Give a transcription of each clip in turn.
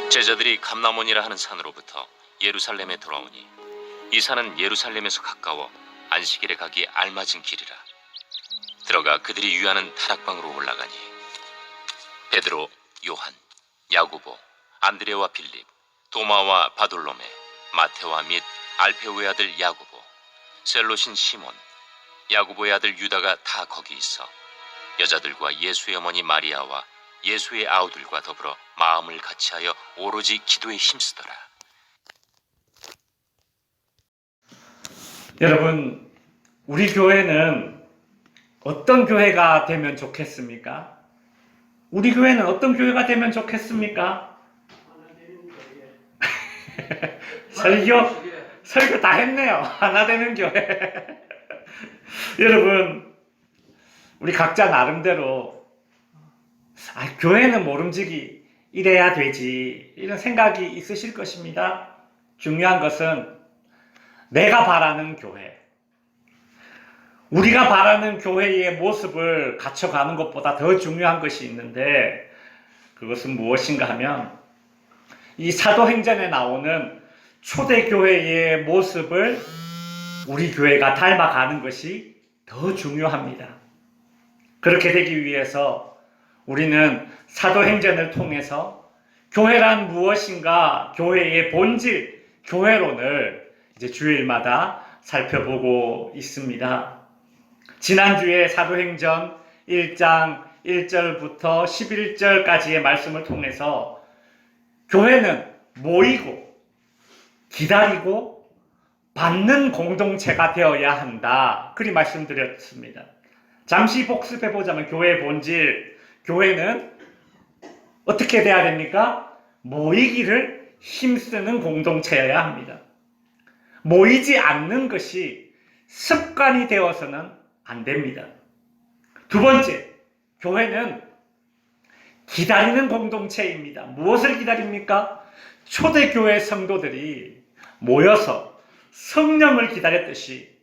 제자들이 감람원이라 하는 산으로부터 예루살렘에 돌아오니 이 산은 예루살렘에서 가까워 안식일에 가기 알맞은 길이라. 들어가 그들이 유하는 다락방으로 올라가니 베드로, 요한, 야고보, 안드레와 빌립, 도마와 바돌로메, 마테와 및 알페오의 아들 야고보, 셀롯인 시몬, 야고보의 아들 유다가 다 거기 있어 여자들과 예수의 어머니 마리아와 예수의 아우들과 더불어 마음을 같이하여 오로지 기도에 힘쓰더라. 여러분, 우리 교회는 어떤 교회가 되면 좋겠습니까? 우리 교회는 어떤 교회가 되면 좋겠습니까? 설교 다 했네요. 하나 되는 교회. 여러분, 우리 각자 나름대로 교회는 모름지기 이래야 되지 이런 생각이 있으실 것입니다. 중요한 것은 내가 바라는 교회, 우리가 바라는 교회의 모습을 갖춰가는 것보다 더 중요한 것이 있는데, 그것은 무엇인가 하면 이 사도행전에 나오는 초대교회의 모습을 우리 교회가 닮아가는 것이 더 중요합니다. 그렇게 되기 위해서 우리는 사도행전을 통해서 교회란 무엇인가, 교회의 본질, 교회론을 이제 주일마다 살펴보고 있습니다. 지난주에 사도행전 1장 1절부터 11절까지의 말씀을 통해서 교회는 모이고 기다리고 받는 공동체가 되어야 한다, 그리 말씀드렸습니다. 잠시 복습해보자면 교회의 본질, 교회는 어떻게 돼야 됩니까? 모이기를 힘쓰는 공동체여야 합니다. 모이지 않는 것이 습관이 되어서는 안 됩니다. 두 번째, 교회는 기다리는 공동체입니다. 무엇을 기다립니까? 초대교회 성도들이 모여서 성령을 기다렸듯이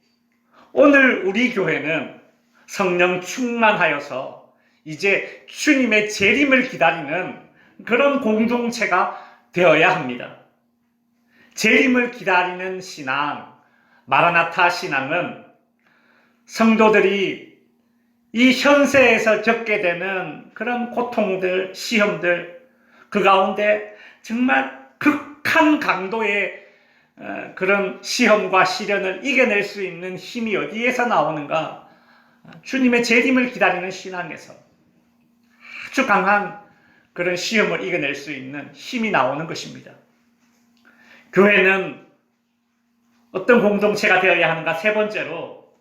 오늘 우리 교회는 성령 충만하여서 이제 주님의 재림을 기다리는 그런 공동체가 되어야 합니다. 재림을 기다리는 신앙, 마라나타 신앙은 성도들이 이 현세에서 겪게 되는 그런 고통들, 시험들, 그 가운데 정말 극한 강도의 그런 시험과 시련을 이겨낼 수 있는 힘이 어디에서 나오는가? 주님의 재림을 기다리는 신앙에서 아주 강한 그런 시험을 이겨낼 수 있는 힘이 나오는 것입니다. 교회는 어떤 공동체가 되어야 하는가? 세 번째로,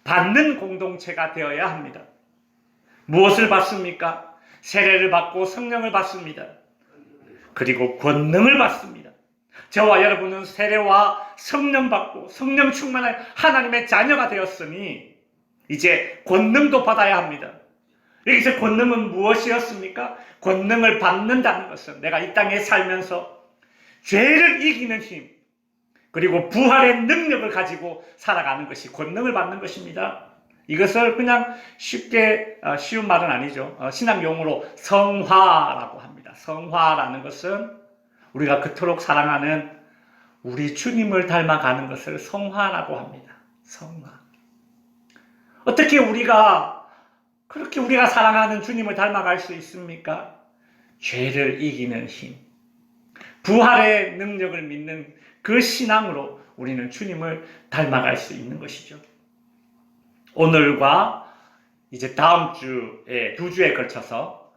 받는 공동체가 되어야 합니다. 무엇을 받습니까? 세례를 받고 성령을 받습니다. 그리고 권능을 받습니다. 저와 여러분은 세례와 성령 받고 성령 충만한 하나님의 자녀가 되었으니 이제 권능도 받아야 합니다. 여기서 권능은 무엇이었습니까? 권능을 받는다는 것은 내가 이 땅에 살면서 죄를 이기는 힘, 그리고 부활의 능력을 가지고 살아가는 것이 권능을 받는 것입니다. 이것을 그냥 쉽게, 쉬운 말은 아니죠. 신학 용어로 성화라고 합니다. 성화라는 것은 우리가 그토록 사랑하는 우리 주님을 닮아가는 것을 성화라고 합니다. 성화. 어떻게 그렇게 우리가 사랑하는 주님을 닮아갈 수 있습니까? 죄를 이기는 힘, 부활의 능력을 믿는 그 신앙으로 우리는 주님을 닮아갈 수 있는 것이죠. 오늘과 이제 다음 주에 2주에 걸쳐서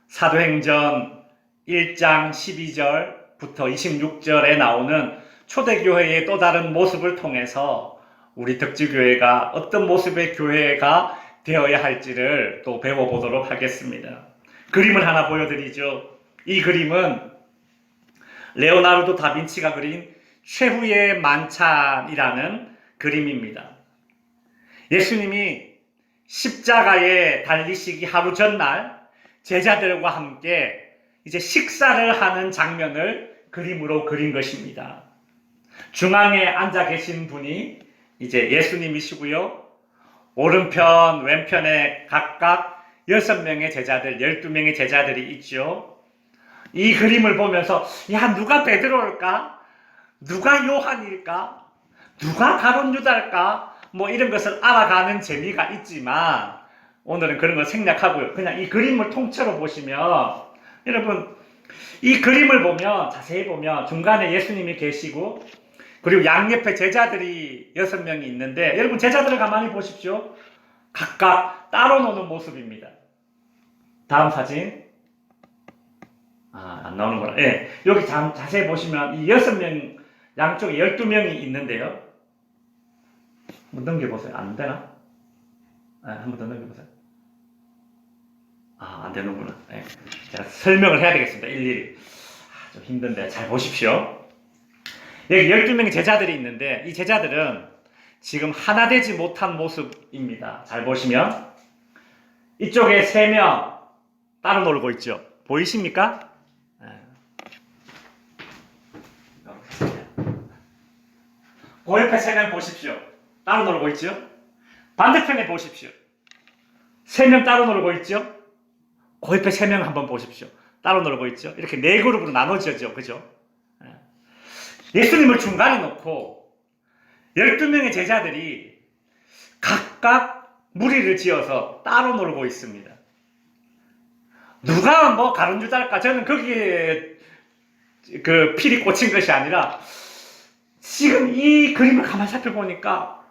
사도행전 1장 12절부터 26절에 나오는 초대교회의 또 다른 모습을 통해서 우리 덕지교회가 어떤 모습의 교회가 되어야 할지를 또 배워보도록 하겠습니다. 그림을 하나 보여드리죠. 이 그림은 레오나르도 다빈치가 그린 최후의 만찬이라는 그림입니다. 예수님이 십자가에 달리시기 하루 전날 제자들과 함께 이제 식사를 하는 장면을 그림으로 그린 것입니다. 중앙에 앉아 계신 분이 이제 예수님이시고요. 오른편, 왼편에 각각 6명의 제자들, 12명의 제자들이 있죠. 이 그림을 보면서 야 누가 베드로일까? 누가 요한일까? 누가 가룟 유다일까? 뭐 이런 것을 알아가는 재미가 있지만 오늘은 그런 거 생략하고요. 그냥 이 그림을 통째로 보시면 여러분 이 그림을 보면 자세히 보면 중간에 예수님이 계시고 그리고 양옆에 제자들이 6명이 있는데 여러분 제자들을 가만히 보십시오. 각각 따로 노는 모습입니다. 다음 사진. 안 나오는구나. 예. 여기 자세히 보시면 이 6명, 양쪽에 12명이 있는데요. 한번 넘겨보세요. 안 되나? 한번 더 넘겨보세요. 안 되는구나. 예. 제가 설명을 해야 되겠습니다. 일일이. 좀 힘든데 잘 보십시오. 여기 12명의 제자들이 있는데 이 제자들은 지금 하나 되지 못한 모습입니다. 잘 보시면 이쪽에 3명 따로 놀고 있죠. 보이십니까? 그 옆에 3명 보십시오. 따로 놀고 있죠. 반대편에 보십시오. 3명 따로 놀고 있죠. 그 옆에 3명 한번 보십시오. 따로 놀고 있죠. 이렇게 4그룹으로 나눠지죠. 그죠? 예수님을 중간에 놓고 12명의 제자들이 각각 무리를 지어서 따로 놀고 있습니다. 누가 뭐 가룟 유다일까? 저는 거기에 그 필이 꽂힌 것이 아니라 지금 이 그림을 가만히 살펴보니까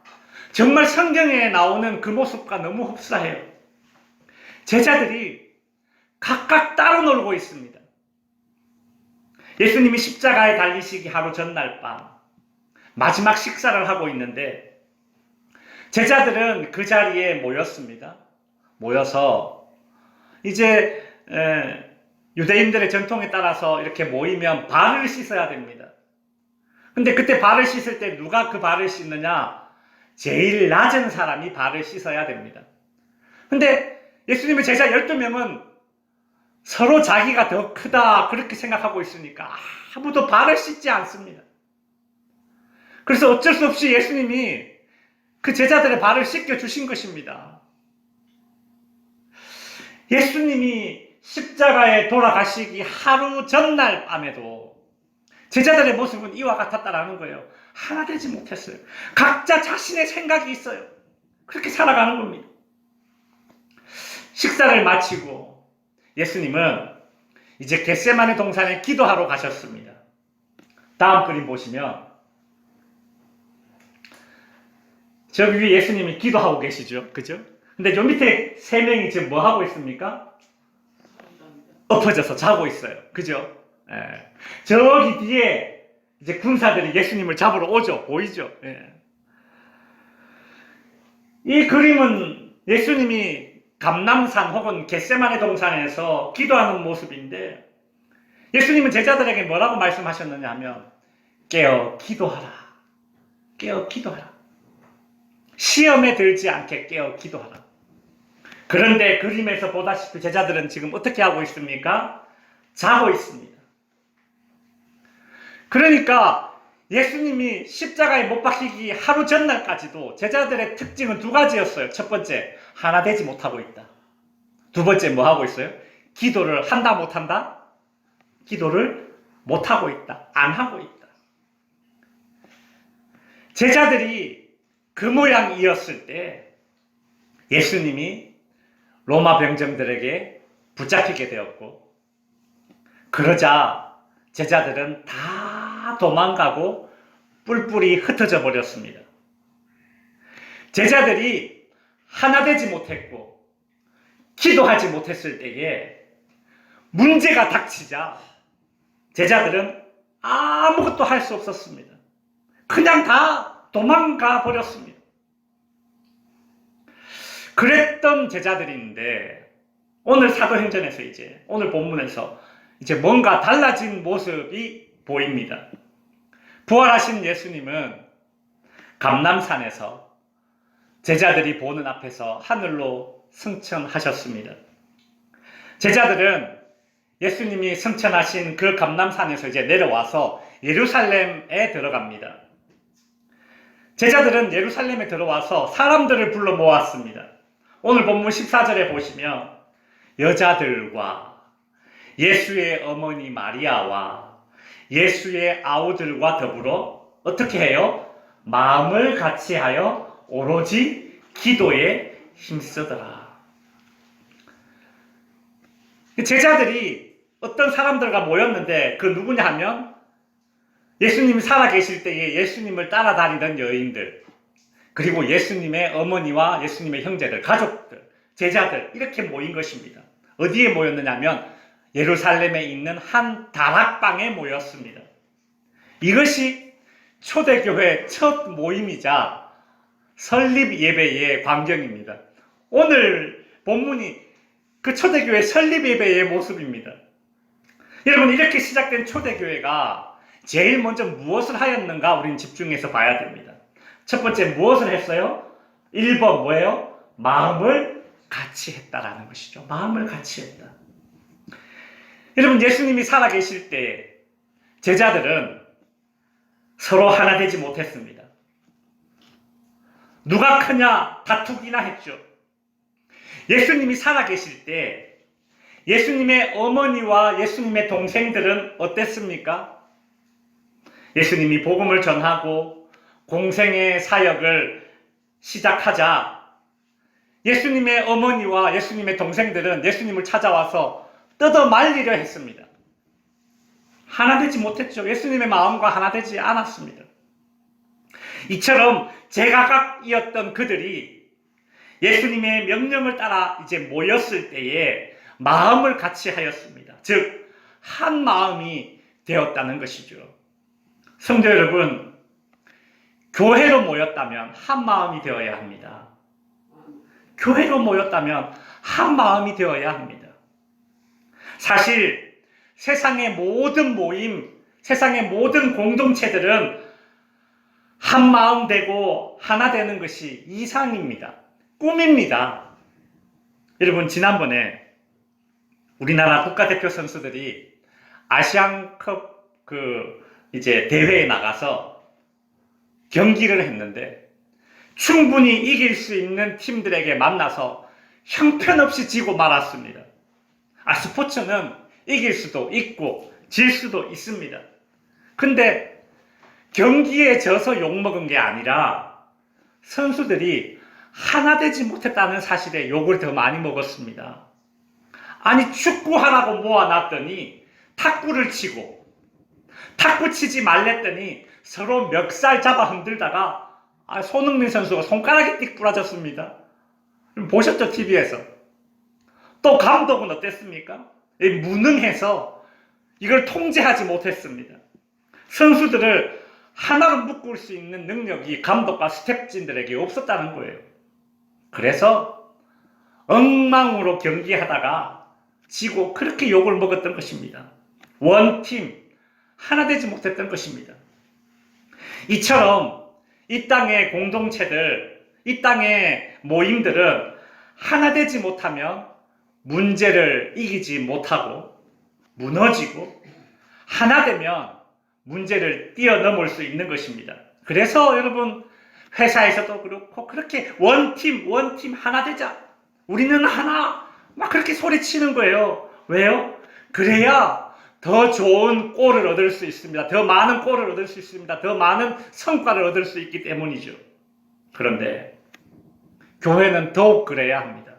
정말 성경에 나오는 그 모습과 너무 흡사해요. 제자들이 각각 따로 놀고 있습니다. 예수님이 십자가에 달리시기 하루 전날 밤 마지막 식사를 하고 있는데 제자들은 그 자리에 모였습니다. 모여서 이제 유대인들의 전통에 따라서 이렇게 모이면 발을 씻어야 됩니다. 근데 그때 발을 씻을 때 누가 그 발을 씻느냐? 제일 낮은 사람이 발을 씻어야 됩니다. 근데 예수님의 제자 12명은 서로 자기가 더 크다 그렇게 생각하고 있으니까 아무도 발을 씻지 않습니다. 그래서 어쩔 수 없이 예수님이 그 제자들의 발을 씻겨주신 것입니다. 예수님이 십자가에 돌아가시기 하루 전날 밤에도 제자들의 모습은 이와 같았다라는 거예요. 하나 되지 못했어요. 각자 자신의 생각이 있어요. 그렇게 살아가는 겁니다. 식사를 마치고 예수님은 이제 겟세마네 동산에 기도하러 가셨습니다. 다음 그림 보시면 저기 위에 예수님이 기도하고 계시죠. 그죠? 근데 저 밑에 3명이 지금 뭐 하고 있습니까? 엎어져서 자고 있어요. 그죠? 예. 저기 뒤에 이제 군사들이 예수님을 잡으러 오죠. 보이죠? 예. 이 그림은 예수님이 감람산 혹은 겟세마네 동산에서 기도하는 모습인데 예수님은 제자들에게 뭐라고 말씀하셨느냐 하면 깨어 기도하라. 깨어 기도하라. 시험에 들지 않게 깨어 기도하라. 그런데 그림에서 보다시피 제자들은 지금 어떻게 하고 있습니까? 자고 있습니다. 그러니까 예수님이 십자가에 못 박히기 하루 전날까지도 제자들의 특징은 2가지였어요. 첫 번째, 하나 되지 못하고 있다. 2번째 뭐 하고 있어요? 기도를 한다 못한다? 기도를 못하고 있다. 안 하고 있다. 제자들이 그 모양이었을 때 예수님이 로마 병정들에게 붙잡히게 되었고 그러자 제자들은 다 도망가고 뿔뿔이 흩어져 버렸습니다. 제자들이 하나 되지 못했고 기도하지 못했을 때에 문제가 닥치자 제자들은 아무것도 할 수 없었습니다. 그냥 다 도망가 버렸습니다. 그랬던 제자들인데 오늘 사도행전에서 이제 오늘 본문에서 이제 뭔가 달라진 모습이 보입니다. 부활하신 예수님은 감람산에서 제자들이 보는 앞에서 하늘로 승천하셨습니다. 제자들은 예수님이 승천하신 그 감람산에서 이제 내려와서 예루살렘에 들어갑니다. 제자들은 예루살렘에 들어와서 사람들을 불러 모았습니다. 오늘 본문 14절에 보시면 여자들과 예수의 어머니 마리아와 예수의 아우들과 더불어 어떻게 해요? 마음을 같이하여 오로지 기도에 힘쓰더라. 제자들이 어떤 사람들과 모였는데 그 누구냐 하면 예수님이 살아계실 때에 예수님을 따라다니던 여인들, 그리고 예수님의 어머니와 예수님의 형제들, 가족들, 제자들 이렇게 모인 것입니다. 어디에 모였느냐면 예루살렘에 있는 한 다락방에 모였습니다. 이것이 초대교회 첫 모임이자 설립 예배의 광경입니다. 오늘 본문이 그 초대교회 설립 예배의 모습입니다. 여러분, 이렇게 시작된 초대교회가 제일 먼저 무엇을 하였는가 우리는 집중해서 봐야 됩니다. 첫 번째 무엇을 했어요? 1번 뭐예요? 마음을 같이 했다라는 것이죠. 마음을 같이 했다. 여러분, 예수님이 살아계실 때 제자들은 서로 하나 되지 못했습니다. 누가 크냐 다투기나 했죠. 예수님이 살아계실 때 예수님의 어머니와 예수님의 동생들은 어땠습니까? 예수님이 복음을 전하고 공생의 사역을 시작하자 예수님의 어머니와 예수님의 동생들은 예수님을 찾아와서 뜯어 말리려 했습니다. 하나 되지 못했죠. 예수님의 마음과 하나 되지 않았습니다. 이처럼 제각각이었던 그들이 예수님의 명령을 따라 이제 모였을 때에 마음을 같이 하였습니다. 즉, 한 마음이 되었다는 것이죠. 성도 여러분, 교회로 모였다면 한 마음이 되어야 합니다. 교회로 모였다면 한 마음이 되어야 합니다. 사실 세상의 모든 모임, 세상의 모든 공동체들은 한 마음 되고 하나 되는 것이 이상입니다. 꿈입니다. 여러분, 지난번에 우리나라 국가대표 선수들이 아시안컵 이제 대회에 나가서 경기를 했는데 충분히 이길 수 있는 팀들에게 만나서 형편없이 지고 말았습니다. 스포츠는 이길 수도 있고 질 수도 있습니다. 근데 경기에 져서 욕먹은 게 아니라 선수들이 하나 되지 못했다는 사실에 욕을 더 많이 먹었습니다. 아니, 축구하라고 모아놨더니 탁구를 치고 탁구 치지 말랬더니 서로 멱살 잡아 흔들다가 손흥민 선수가 손가락이 띡 부러졌습니다. 보셨죠? TV에서. 또 감독은 어땠습니까? 무능해서 이걸 통제하지 못했습니다. 선수들을 하나로 묶을 수 있는 능력이 감독과 스태프진들에게 없었다는 거예요. 그래서 엉망으로 경기하다가 지고 그렇게 욕을 먹었던 것입니다. 원팀, 하나 되지 못했던 것입니다. 이처럼 이 땅의 공동체들, 이 땅의 모임들은 하나 되지 못하면 문제를 이기지 못하고 무너지고, 하나 되면 문제를 뛰어넘을 수 있는 것입니다. 그래서 여러분, 회사에서도 그렇고 그렇게 원팀 하나 되자, 우리는 하나, 막 그렇게 소리치는 거예요. 왜요? 그래야 더 좋은 골을 얻을 수 있습니다. 더 많은 골을 얻을 수 있습니다. 더 많은 성과를 얻을 수 있기 때문이죠. 그런데 교회는 더욱 그래야 합니다.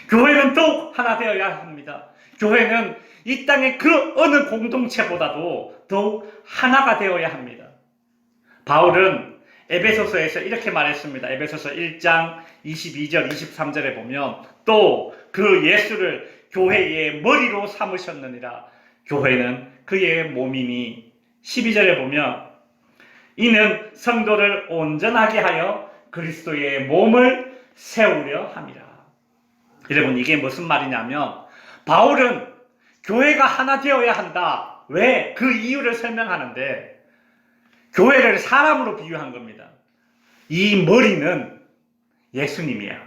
교회는 더욱 하나 되어야 합니다. 교회는 이 땅의 그 어느 공동체보다도 더욱 하나가 되어야 합니다. 바울은 에베소서에서 이렇게 말했습니다. 에베소서 1장 22절 23절에 보면 또 그 예수를 교회의 머리로 삼으셨느니라. 교회는 그의 몸이니. 12절에 보면 이는 성도를 온전하게 하여 그리스도의 몸을 세우려 함이라. 여러분, 이게 무슨 말이냐면 바울은 교회가 하나 되어야 한다. 왜? 그 이유를 설명하는데 교회를 사람으로 비유한 겁니다. 이 머리는 예수님이야.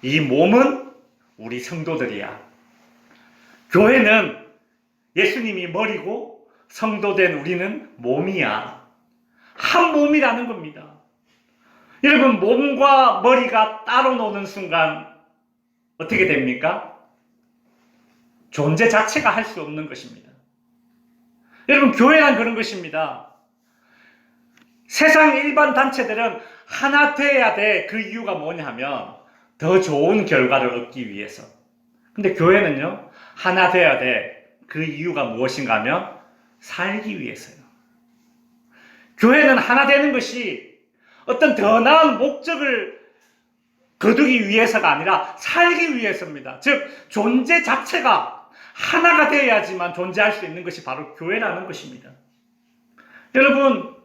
이 몸은 우리 성도들이야. 교회는 예수님이 머리고 성도된 우리는 몸이야. 한 몸이라는 겁니다. 여러분, 몸과 머리가 따로 노는 순간 어떻게 됩니까? 존재 자체가 할 수 없는 것입니다. 여러분, 교회란 그런 것입니다. 세상 일반 단체들은 하나 돼야 돼. 그 이유가 뭐냐 하면 더 좋은 결과를 얻기 위해서. 근데 교회는요, 하나 돼야 돼. 그 이유가 무엇인가 하면 살기 위해서요. 교회는 하나 되는 것이 어떤 더 나은 목적을 거두기 위해서가 아니라 살기 위해서입니다. 즉, 존재 자체가 하나가 되어야지만 존재할 수 있는 것이 바로 교회라는 것입니다. 여러분,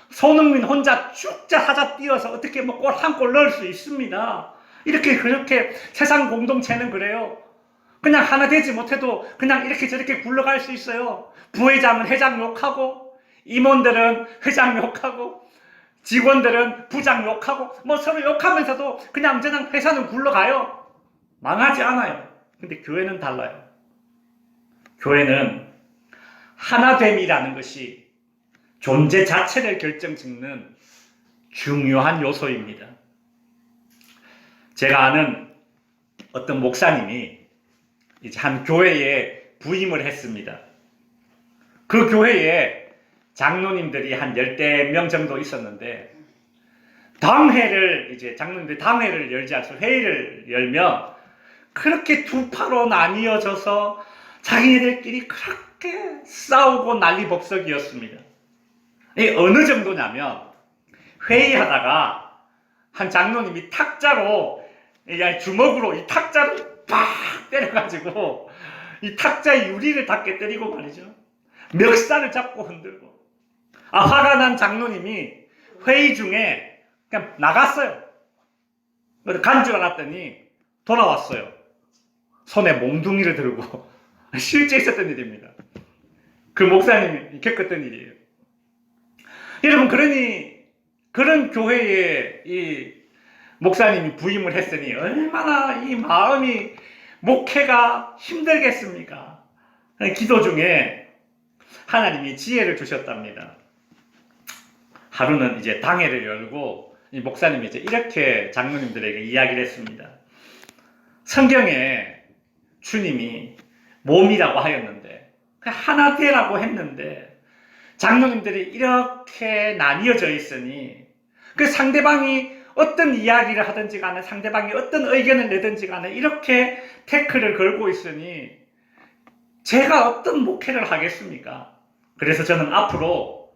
손흥민 혼자 쭉자 하자 뛰어서 어떻게 뭐 골 한 골 넣을 수 있습니다. 이렇게 그렇게 세상 공동체는 그래요. 그냥 하나 되지 못해도 그냥 이렇게 저렇게 굴러갈 수 있어요. 부회장은 회장 욕하고, 임원들은 회장 욕하고, 직원들은 부장 욕하고, 뭐 서로 욕하면서도 그냥 회사는 굴러가요. 망하지 않아요. 근데 교회는 달라요. 교회는 하나됨이라는 것이 존재 자체를 결정짓는 중요한 요소입니다. 제가 아는 어떤 목사님이 이제 한 교회에 부임을 했습니다. 그 교회에 장로님들이 한 10대 명 정도 있었는데, 당회를 이제 장로님들이 당회를 열지 않고 회의를 열면 그렇게 두 파로 나뉘어져서 자기네들끼리 그렇게 싸우고 난리법석이었습니다. 이게 어느 정도냐면, 회의하다가 한 장로님이 탁자로, 주먹으로 이 탁자를 팍 때려가지고 이 탁자의 유리를 닿게 때리고 말이죠. 멱살을 잡고 흔들고. 화가 난 장로님이 회의 중에 그냥 나갔어요. 간 줄 알았더니 돌아왔어요. 손에 몽둥이를 들고. 실제 있었던 일입니다. 그 목사님이 겪었던 일이에요. 여러분, 그런 교회에 이 목사님이 부임을 했으니 얼마나 이 마음이, 목회가 힘들겠습니까? 기도 중에 하나님이 지혜를 주셨답니다. 하루는 이제 당회를 열고 이 목사님이 이제 이렇게 장로님들에게 이야기를 했습니다. 성경에 주님이 몸이라고 하였는데, 하나 되라고 했는데, 장로님들이 이렇게 나뉘어져 있으니, 그 상대방이 어떤 이야기를 하든지 간에, 상대방이 어떤 의견을 내든지 간에 이렇게 태클을 걸고 있으니 제가 어떤 목회를 하겠습니까? 그래서 저는 앞으로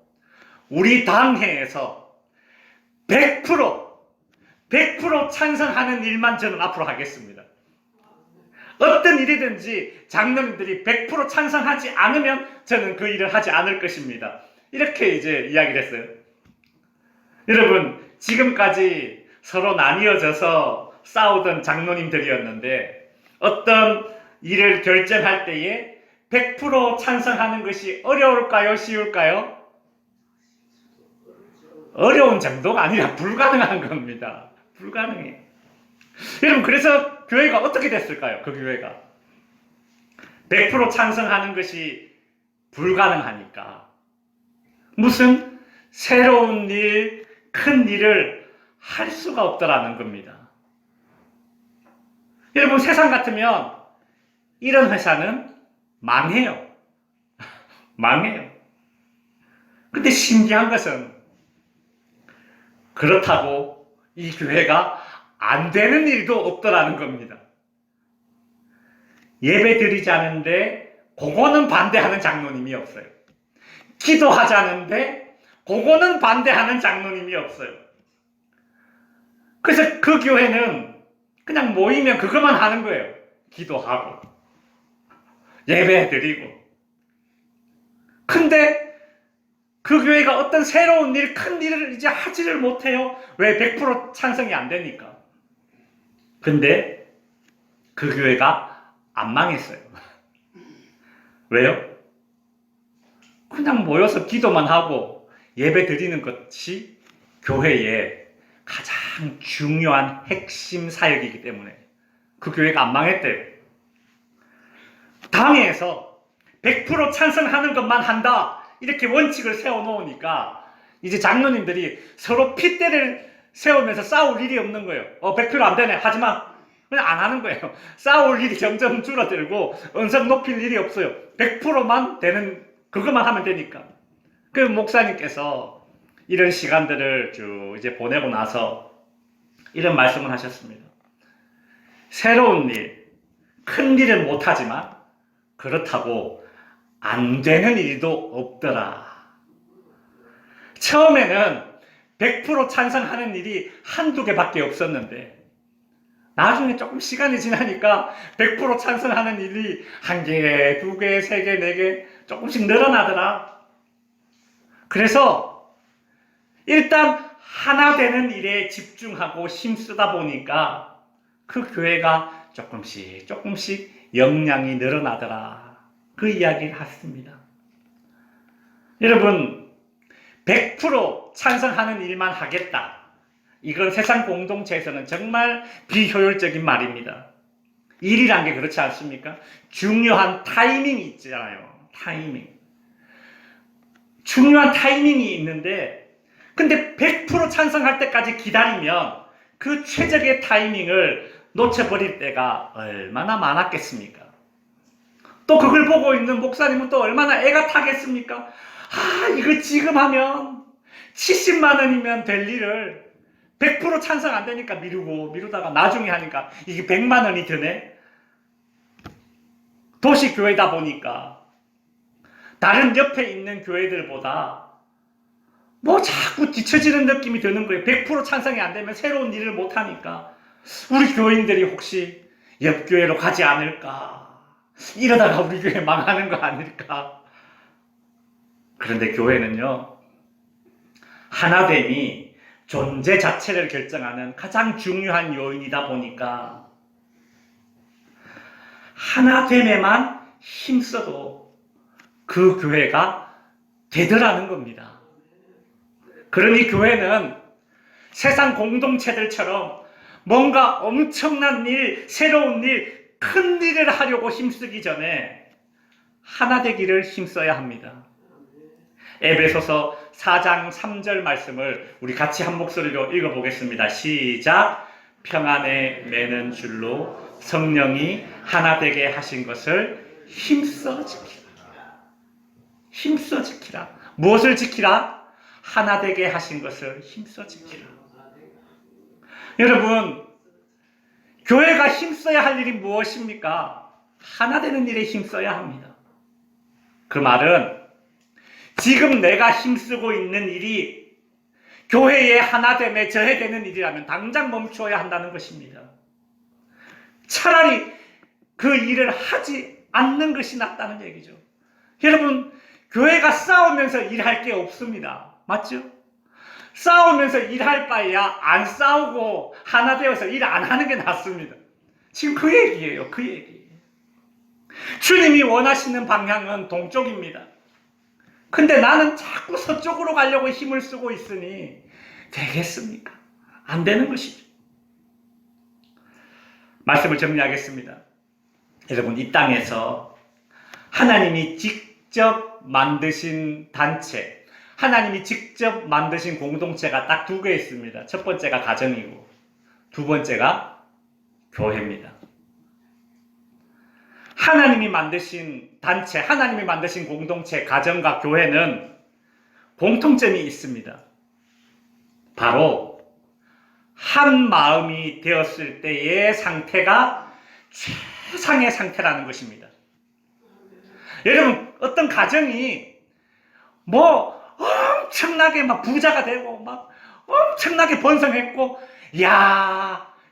우리 당회에서 100% 찬성하는 일만 저는 앞으로 하겠습니다. 어떤 일이든지 장로님들이 100% 찬성하지 않으면 저는 그 일을 하지 않을 것입니다. 이렇게 이제 이야기를 했어요. 여러분, 지금까지 서로 나뉘어져서 싸우던 장로님들이었는데, 어떤 일을 결정할 때에 100% 찬성하는 것이 어려울까요? 쉬울까요? 어려운 정도가 아니라 불가능한 겁니다. 불가능해요. 여러분, 그래서 교회가 어떻게 됐을까요? 그 교회가 100% 찬성하는 것이 불가능하니까 무슨 새로운 일, 큰 일을 할 수가 없더라는 겁니다. 여러분, 세상 같으면 이런 회사는 망해요. 망해요. 근데 신기한 것은 그렇다고 이 교회가 안 되는 일도 없더라는 겁니다. 예배 드리지 않는데 그거는 반대하는 장로님이 없어요. 기도하자는데 그거는 반대하는 장로님이 없어요. 그래서 그 교회는 그냥 모이면 그것만 하는 거예요. 기도하고 예배 드리고. 근데 그 교회가 어떤 새로운 일, 큰 일을 이제 하지를 못해요. 왜? 100% 찬성이 안 되니까. 근데 그 교회가 안 망했어요. 왜요? 그냥 모여서 기도만 하고 예배 드리는 것이 교회의 가장 중요한 핵심 사역이기 때문에 그 교회가 안 망했대요. 당회에서 100% 찬성하는 것만 한다, 이렇게 원칙을 세워놓으니까 이제 장로님들이 서로 핏대를 세우면서 싸울 일이 없는 거예요. 100% 안 되네, 하지마. 그냥 안 하는 거예요. 싸울 일이 점점 줄어들고 언성 높일 일이 없어요. 100%만 되는 그것만 하면 되니까. 그 목사님께서 이런 시간들을 쭉 이제 보내고 나서 이런 말씀을 하셨습니다. 새로운 일, 큰 일은 못하지만 그렇다고 안 되는 일도 없더라. 처음에는 100% 찬성하는 일이 한두 개밖에 없었는데 나중에 조금 시간이 지나니까 100% 찬성하는 일이 한 개, 두 개, 세 개, 네 개 조금씩 늘어나더라. 그래서 일단 하나 되는 일에 집중하고 힘쓰다 보니까 그 교회가 조금씩 역량이 늘어나더라. 그 이야기를 했습니다. 여러분, 100% 찬성하는 일만 하겠다. 이건 세상 공동체에서는 정말 비효율적인 말입니다. 일이란 게 그렇지 않습니까? 중요한 타이밍이 있잖아요. 중요한 타이밍이 있는데 근데 100% 찬성할 때까지 기다리면 그 최적의 타이밍을 놓쳐버릴 때가 얼마나 많았겠습니까? 또 그걸 보고 있는 목사님은 또 얼마나 애가 타겠습니까? 이거 지금 하면 70만 원이면 될 일을 100% 찬성 안 되니까 미루다가 나중에 하니까 이게 100만 원이 드네? 도시교회다 보니까 다른 옆에 있는 교회들보다 자꾸 뒤처지는 느낌이 드는 거예요. 100% 찬성이 안 되면 새로운 일을 못 하니까 우리 교인들이 혹시 옆 교회로 가지 않을까? 이러다가 우리 교회 망하는 거 아닐까? 그런데 교회는요, 하나됨이 존재 자체를 결정하는 가장 중요한 요인이다 보니까 하나됨에만 힘써도 그 교회가 되더라는 겁니다. 그러니 교회는 세상 공동체들처럼 뭔가 엄청난 일, 새로운 일, 큰 일을 하려고 힘쓰기 전에 하나 되기를 힘써야 합니다. 에베소서 4장 3절 말씀을 우리 같이 한 목소리로 읽어보겠습니다. 시작. 평안에 매는 줄로 성령이 하나 되게 하신 것을 힘써 지키라. 무엇을 지키라? 하나 되게 하신 것을 힘써 지키라. 여러분, 교회가 힘써야 할 일이 무엇입니까? 하나 되는 일에 힘써야 합니다. 그 말은 지금 내가 힘쓰고 있는 일이 교회의 하나됨에 저해되는 일이라면 당장 멈추어야 한다는 것입니다. 차라리 그 일을 하지 않는 것이 낫다는 얘기죠. 여러분, 교회가 싸우면서 일할 게 없습니다. 맞죠? 싸우면서 일할 바에야 안 싸우고 하나 되어서 일 안 하는 게 낫습니다. 지금 그 얘기예요. 그 얘기. 주님이 원하시는 방향은 동쪽입니다. 근데 나는 자꾸 서쪽으로 가려고 힘을 쓰고 있으니 되겠습니까? 안 되는 것이죠. 말씀을 정리하겠습니다. 여러분, 이 땅에서 하나님이 직접 만드신 단체, 하나님이 직접 만드신 공동체가 딱 두 개 있습니다. 첫 번째가 가정이고 두 번째가 교회입니다. 하나님이 만드신 단체, 하나님이 만드신 공동체, 가정과 교회는 공통점이 있습니다. 바로 한 마음이 되었을 때의 상태가 최상의 상태라는 것입니다. 여러분, 어떤 가정이 엄청나게 막 부자가 되고 막 엄청나게 번성했고,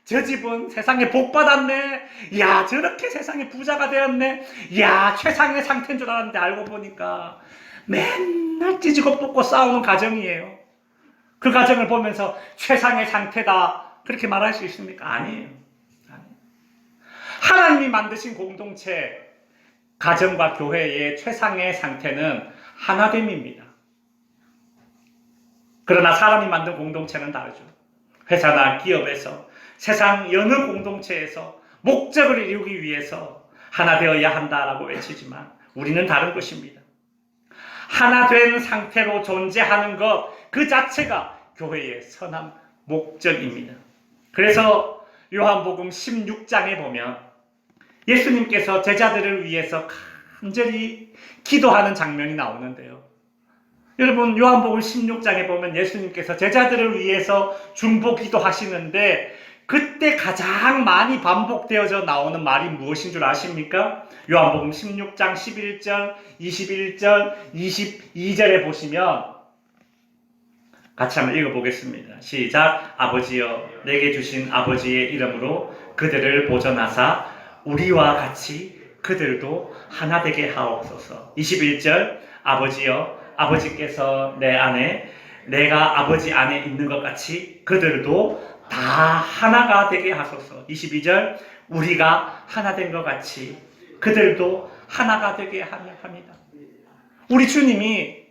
저 집은 세상에 복 받았네. 저렇게 세상에 부자가 되었네. 최상의 상태인 줄 알았는데 알고 보니까 맨날 찢고 뽑고 싸우는 가정이에요. 그 가정을 보면서 최상의 상태다 그렇게 말할 수 있습니까? 아니에요. 하나님이 만드신 공동체, 가정과 교회의 최상의 상태는 하나됨입니다. 그러나 사람이 만든 공동체는 다르죠. 회사나 기업에서, 세상 여느 공동체에서 목적을 이루기 위해서 하나 되어야 한다라고 외치지만 우리는 다른 것입니다. 하나 된 상태로 존재하는 것 그 자체가 교회의 선한 목적입니다. 그래서 요한복음 16장에 보면 예수님께서 제자들을 위해서 간절히 기도하는 장면이 나오는데요. 여러분, 요한복음 16장에 보면 예수님께서 제자들을 위해서 중보 기도하시는데 그때 가장 많이 반복되어져 나오는 말이 무엇인 줄 아십니까? 요한복음 16장 11절, 21절, 22절에 보시면 같이 한번 읽어보겠습니다. 시작. 아버지여, 내게 주신 아버지의 이름으로 그들을 보존하사 우리와 같이 그들도 하나 되게 하옵소서. 21절. 아버지여, 아버지께서 내 안에, 내가 아버지 안에 있는 것 같이 그들도 다 하나가 되게 하소서. 22절. 우리가 하나 된 것 같이 그들도 하나가 되게 합니다. 우리 주님이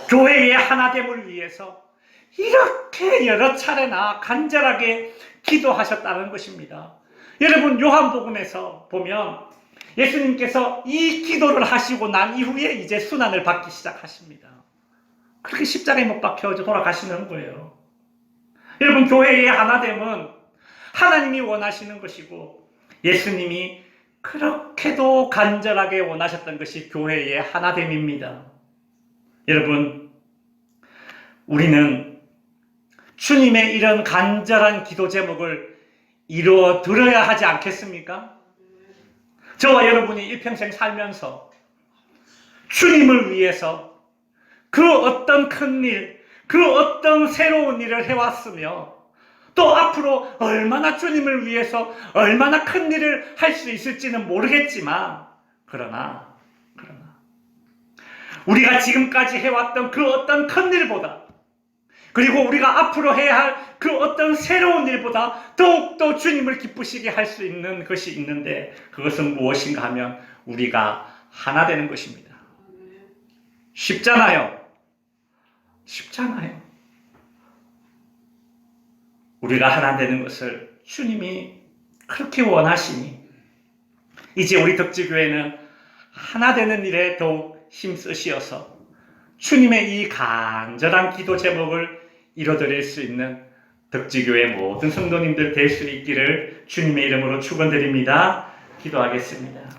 교회의 하나됨을 위해서 이렇게 여러 차례나 간절하게 기도하셨다는 것입니다. 여러분, 요한복음에서 보면 예수님께서 이 기도를 하시고 난 이후에 이제 순환을 받기 시작하십니다. 그렇게 십자가에 못 박혀 돌아가시는 거예요. 여러분, 교회의 하나됨은 하나님이 원하시는 것이고 예수님이 그렇게도 간절하게 원하셨던 것이 교회의 하나됨입니다. 여러분, 우리는 주님의 이런 간절한 기도 제목을 이루어 들어야 하지 않겠습니까? 저와 여러분이 일평생 살면서 주님을 위해서 그 어떤 큰 일, 그 어떤 새로운 일을 해왔으며 또 앞으로 얼마나 주님을 위해서 얼마나 큰 일을 할 수 있을지는 모르겠지만 그러나 우리가 지금까지 해왔던 그 어떤 큰 일보다 그리고 우리가 앞으로 해야 할 그 어떤 새로운 일보다 더욱더 주님을 기쁘시게 할 수 있는 것이 있는데 그것은 무엇인가 하면 우리가 하나 되는 것입니다. 쉽잖아요. 우리가 하나 되는 것을 주님이 그렇게 원하시니 이제 우리 덕지교회는 하나 되는 일에 더욱 힘쓰시어서 주님의 이 간절한 기도 제목을 이뤄드릴 수 있는 덕지교회 모든 성도님들 될 수 있기를 주님의 이름으로 축원드립니다. 기도하겠습니다.